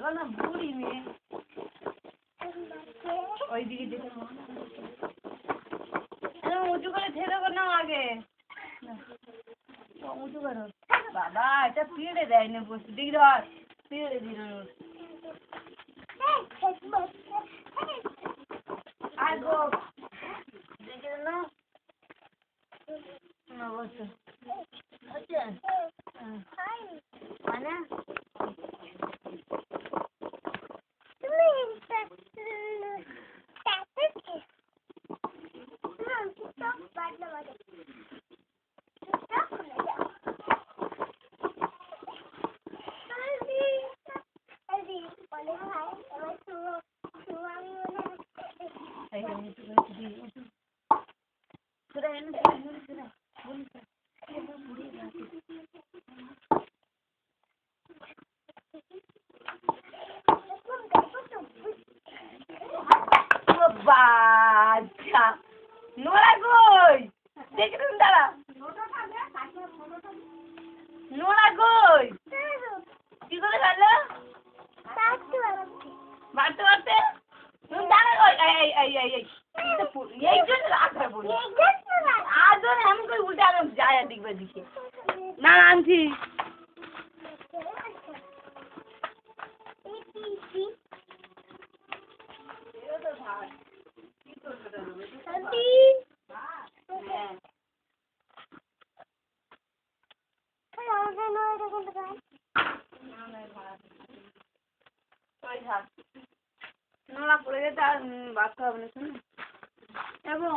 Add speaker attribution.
Speaker 1: না বুড়ি মেয়ে ওইদিকে দেখে উঁচু করে ঠেলে না আগে উঁচু করো বাবা এটা পিড়ে দেয় না বসে দিক ধর পিড়ে দিল আর গো দেখে না অবশ্য হচ্ছে মানে বাচ্চা নোরা কই দেখে তুমি দাঁড়া নোরা কই কি করে গেল বাড়তে বাড়তে তুমি দাঁড়া কই এই জন্য রাখার বলি আজ এমন করে উল্টে আমি যায় দেখবে দিকে না আনছি নোলা পড়ে যেতে আর বাঁচতে হবে না শুনুন এবং